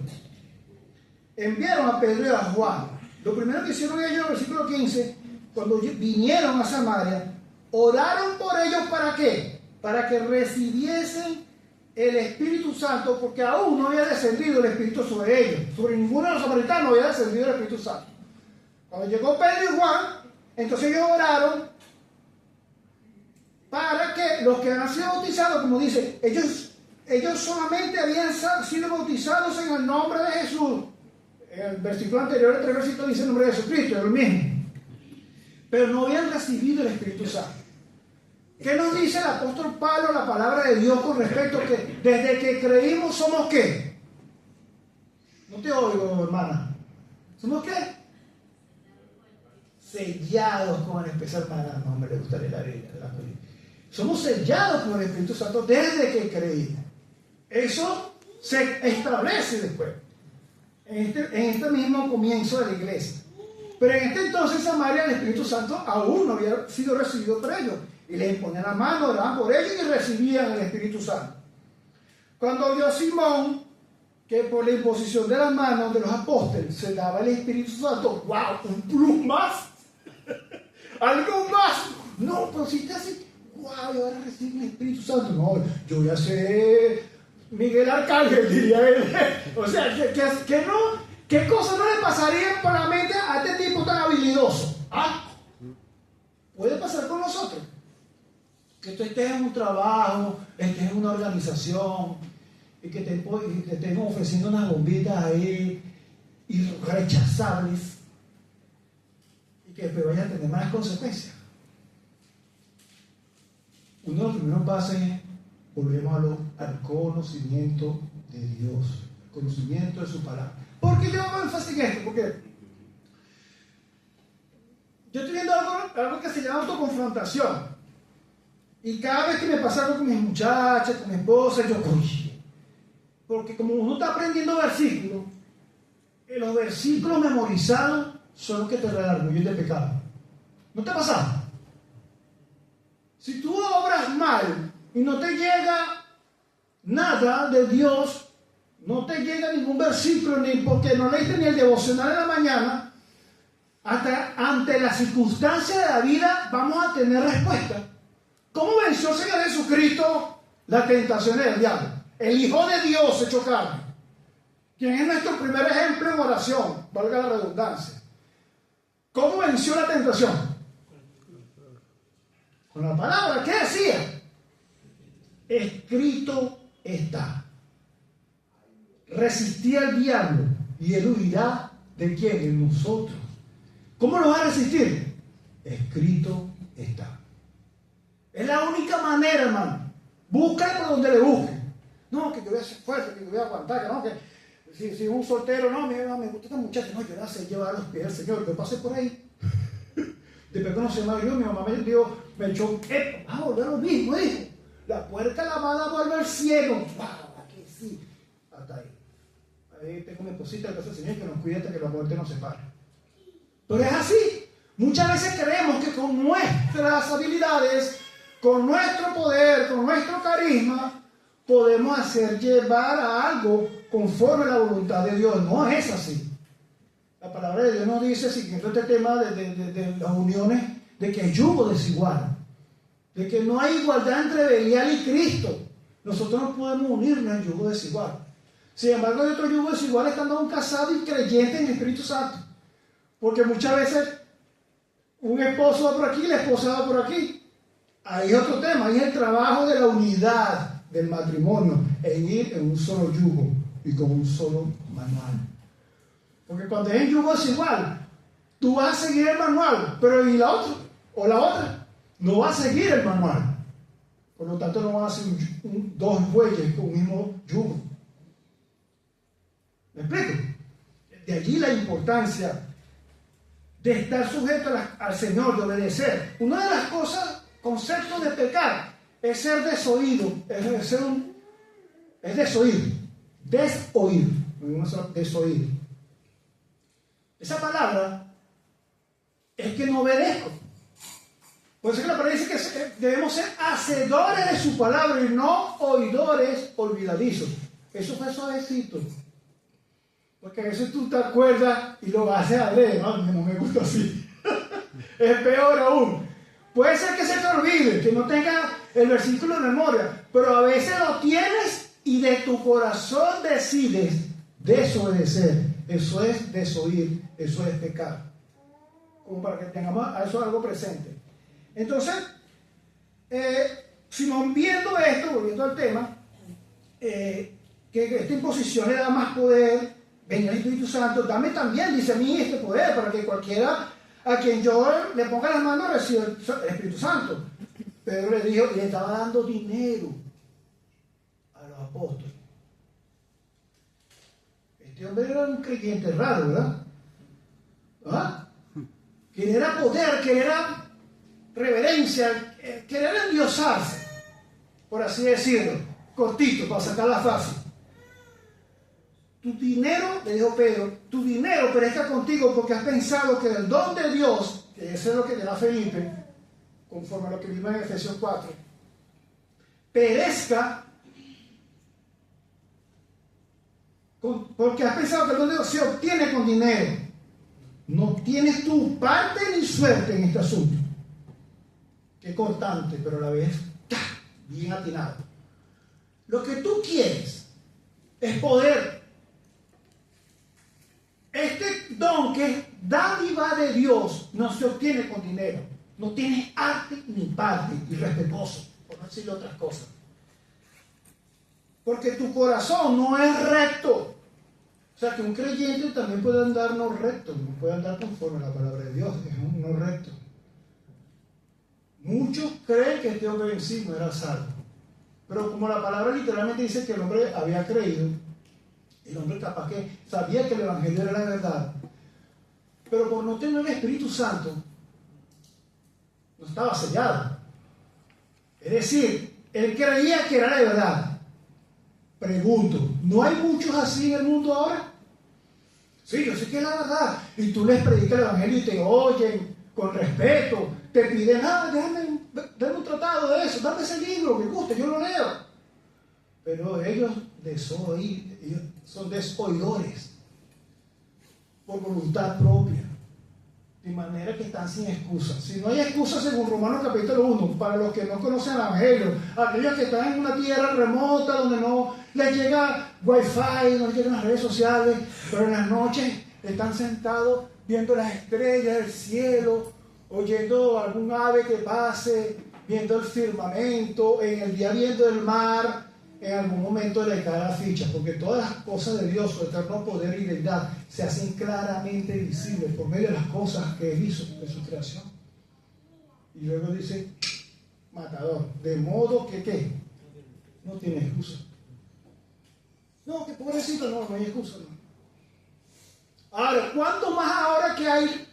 enviaron a Pedro y a Juan. Lo primero que hicieron ellos en el versículo 15, cuando vinieron a Samaria, oraron por ellos ¿para qué? Para que recibiesen el Espíritu Santo, porque aún no había descendido el Espíritu sobre ellos. Sobre ninguno de los samaritanos había descendido el Espíritu Santo. Cuando llegó Pedro y Juan, entonces ellos oraron para que los que habían sido bautizados, como dice, ellos solamente habían sido bautizados en el nombre de Jesús. El versículo anterior, el 3 versículos, dice el nombre de Jesucristo, es el mismo. Pero no habían recibido el Espíritu Santo. ¿Qué nos dice el apóstol Pablo, la palabra de Dios, con respecto a que desde que creímos somos qué? No te oigo, hermana. ¿Somos qué? Sellados con el especial hermana. No me le gusta leer la Biblia. Somos sellados con el Espíritu Santo desde que creímos. Eso se establece después. En este mismo comienzo de la iglesia. Pero en este entonces Samaria el Espíritu Santo aún no había sido recibido por ellos. Y les imponían la mano, oraban por ellos y recibían el Espíritu Santo. Cuando vio Simón que por la imposición de las manos de los apóstoles se daba el Espíritu Santo, ¡wow! Un plus más. Algo más. No, pero si está así, ¡wow! Y ahora reciben el Espíritu Santo. No, yo voy a ser Miguel Arcángel, diría él. O sea, que no, ¿qué cosas no le pasarían por la mente a este tipo tan habilidoso? ¿Ah? Puede pasar con nosotros. Que tú estés en un trabajo, estés en una organización y que te estén ofreciendo unas bombitas ahí irrechazables y que después vayan a tener más consecuencias. Uno de los primeros pasos es, volvemos al conocimiento de Dios, conocimiento de su palabra. ¿Por qué yo hago énfasis en esto? Porque yo estoy viendo algo que se llama autoconfrontación. Y cada vez que me pasa algo con mis muchachas, con mi esposa, yo, uy, porque como uno está aprendiendo versículos, los versículos memorizados son los que te redarguyen de pecado. ¿No te ha pasado? Si tú obras mal y no te llega nada de Dios, no te llega ningún versículo, ni porque no leíste ni el devocional en la mañana, hasta ante las circunstancias de la vida vamos a tener respuesta. ¿Cómo venció el Señor Jesucristo las tentaciones del diablo? El Hijo de Dios hecho carne, quien es nuestro primer ejemplo en oración, valga la redundancia. ¿Cómo venció la tentación? Con la palabra. ¿Qué decía? Escrito está. Resistí al diablo y él huirá de quién, de nosotros. ¿Cómo lo va a resistir? Escrito está. Es la única manera, hermano. Búscale por donde le busque. No, que yo voy a ser fuerte, que yo voy a aguantar, que no, que si un soltero, no, me gusta esta muchacha, no, yo la sé llevar a los pies del Señor, yo pasé por ahí. Después que no se me dio, mi mamá me dio, me echó, va a volver lo mismo, dijo. La puerta lavada vuelve al cielo. ¡Wow! Aquí sí. Hasta ahí. Ahí tengo mi esposita de casa del Señor que nos cuida hasta que la muerte nos separe. Pero es así. Muchas veces creemos que con nuestras habilidades, con nuestro poder, con nuestro carisma, podemos hacer llevar a algo conforme a la voluntad de Dios. No es así. La palabra de Dios nos dice, siguiendo este tema de las uniones, de que hay yugo desigual, de que no hay igualdad entre Belial y Cristo. Nosotros no podemos unirnos en yugo desigual. Sin embargo, hay otro yugo desigual estando aún casado y creyente en el Espíritu Santo. Porque muchas veces un esposo va por aquí y la esposa va por aquí. Ahí es otro tema, ahí es el trabajo de la unidad del matrimonio, en ir en un solo yugo y con un solo manual. Porque cuando es en yugo desigual, tú vas a seguir el manual, pero ¿y la otra? O la otra no va a seguir el manual. Por lo tanto, no van a ser dos bueyes con un mismo yugo. ¿Me explico? De allí la importancia de estar sujeto al Señor, de obedecer. Una de las cosas, conceptos de pecar, es ser desoído, es desoír, desoír. Esa palabra es que no obedezco. Por eso que la palabra dice que debemos ser hacedores de su palabra y no oidores olvidadizos. Eso fue suavecito. Porque a veces tú te acuerdas y lo vas a leer, no me gusta así. Es peor aún. Puede ser que se te olvide, que no tenga el versículo en memoria, pero a veces lo tienes y de tu corazón decides desobedecer. Eso es desoír, eso es pecar. Como para que tengamos a eso algo presente. Entonces, Simón viendo esto, volviendo al tema, que esta imposición le da más poder, venga el Espíritu Santo, dame también, dice a mí, este poder, para que cualquiera a quien yo le ponga las manos reciba el Espíritu Santo. Pedro le dijo, le estaba dando dinero a los apóstoles. Este hombre era un creyente raro, ¿verdad? ¿Ah? Que era poder, que era reverencia, que era endiosarse, por así decirlo, cortito, para sacarla fácil. Tu dinero, le dijo Pedro, tu dinero perezca contigo porque has pensado que el don de Dios, que eso es lo que le da Felipe, conforme a lo que vimos en Efesios 4, perezca porque has pensado que el don de Dios se obtiene con dinero. No tienes tu parte ni suerte en este asunto. Qué cortante, pero a la vez bien atinado. Lo que tú quieres es poder. Este don que es dádiva de Dios no se obtiene con dinero. No tienes arte ni parte, irrespetuoso, por no decirle otras cosas. Porque tu corazón no es recto. O sea que un creyente también puede andar no recto, no puede andar conforme a la palabra de Dios, es un no recto. Muchos creen que este hombre en sí no era salvo. Pero como la palabra literalmente dice que el hombre había creído, el hombre capaz que sabía que el evangelio era la verdad, pero por no tener el Espíritu Santo, no estaba sellado. Es decir, él creía que era la verdad. Pregunto, ¿no hay muchos así en el mundo ahora? Sí, yo sé que es la verdad. Y tú les predicas el evangelio y te oyen con respeto. Te piden, déjame un tratado de eso, dame ese libro, me gusta, yo lo leo. Pero ellos son desoidores por voluntad propia. De manera que están sin excusa. Si no hay excusa, según Romanos capítulo 1, para los que no conocen el evangelio, aquellos que están en una tierra remota donde no les llega wifi, no les llegan las redes sociales, pero en las noches están sentados viendo las estrellas del cielo, oyendo algún ave que pase, viendo el firmamento, en el día viendo el mar. En algún momento le cae la ficha, porque todas las cosas de Dios, su eterno poder y deidad, se hacen claramente visibles por medio de las cosas que Él hizo de su creación. Y luego dice, matador, de modo que ¿qué? No tiene excusa. No, que pobrecito, no hay excusa. No. Ahora, ¿cuánto más ahora que hay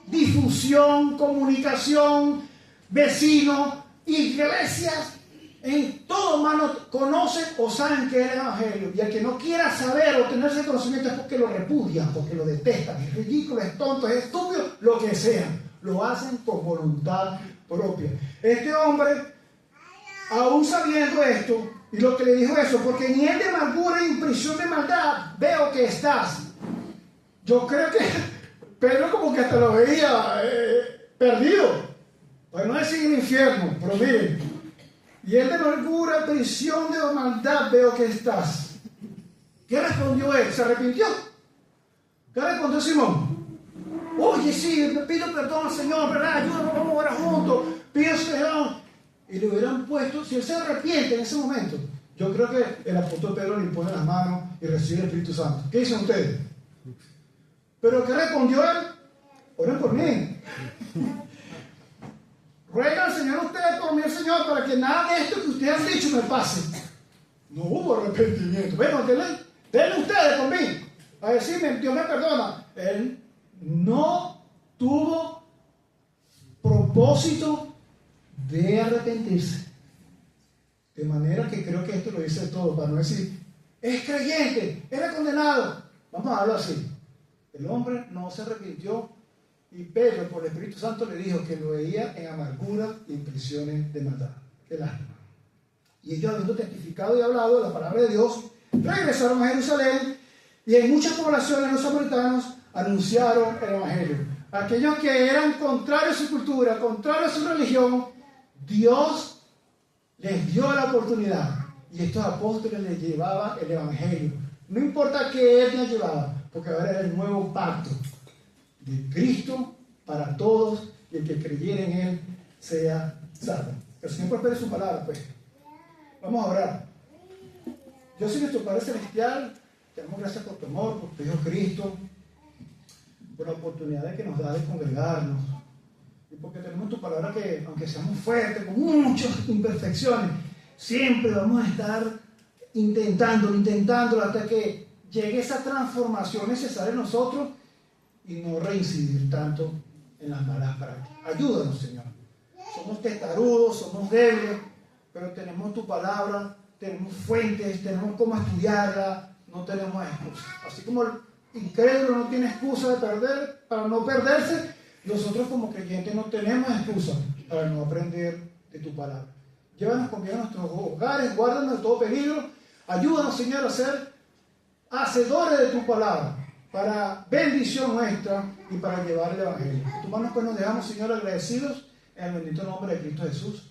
difusión, comunicación, vecinos, iglesias? En todo humano conocen o saben que es el evangelio, y el que no quiera saber o tener ese conocimiento es porque lo repudian, porque lo detestan, es ridículo, es tonto, es estúpido, lo que sea, lo hacen por voluntad propia. Este hombre, aún sabiendo esto, y lo que le dijo eso, porque ni él de amargura y impresión de maldad veo que estás. Yo creo que Pedro como que hasta lo veía perdido, para no decir el infierno, pero miren. Y él de amargura, prisión de maldad veo que estás. ¿Qué respondió él? ¿Se arrepintió? ¿Qué respondió Simón? Oye, sí, me pido perdón al Señor, ¿verdad? Ayúdame, vamos a orar juntos. Pido perdón. Y le hubieran puesto, si él se arrepiente en ese momento, yo creo que el apóstol Pedro le impone las manos y recibe el Espíritu Santo. ¿Qué dicen ustedes? ¿Pero qué respondió él? Oren por mí. Ruega al Señor ustedes por mí, Señor, para que nada de esto que ustedes han dicho me pase. No hubo arrepentimiento. Bueno, denle ustedes por mí. A decirme, Dios me perdona. Él no tuvo propósito de arrepentirse. De manera que creo que esto lo dice todo, para no decir, es creyente, era condenado. Vamos a hablar así. El hombre no se arrepintió. Y Pedro, por el Espíritu Santo, le dijo que lo veía en amargura y en prisiones de maldad. Qué lástima. Y ellos, habiendo testificado y hablado de la palabra de Dios, regresaron a Jerusalén y en muchas poblaciones los samaritanos anunciaron el evangelio. Aquellos que eran contrarios a su cultura, contrarios a su religión, Dios les dio la oportunidad. Y estos apóstoles les llevaban el evangelio. No importa qué etnia llevaba, porque ahora era el nuevo pacto de Cristo para todos, y el que creyera en Él sea salvo. Que el Señor prospere su palabra, pues. Vamos a orar. Dios y nuestro Padre Celestial, te damos gracias por tu amor, por tu Hijo Cristo, por la oportunidad que nos da de congregarnos, y porque tenemos tu palabra que, aunque seamos fuertes, con muchas imperfecciones, siempre vamos a estar intentándolo hasta que llegue esa transformación necesaria en nosotros y no reincidir tanto en las malas prácticas. Ayúdanos, Señor. Somos testarudos, somos débiles, pero tenemos tu palabra, tenemos fuentes, tenemos cómo estudiarla, no tenemos excusa. Así como el incrédulo no tiene excusa de perder, para no perderse, nosotros como creyentes no tenemos excusa para no aprender de tu palabra. Llévanos con bien a nuestros hogares, guárdanos de todo peligro. Ayúdanos, Señor, a ser hacedores de tu palabra, para bendición nuestra y para llevar el evangelio. En tus manos pues nos dejamos, Señor, agradecidos en el bendito nombre de Cristo Jesús.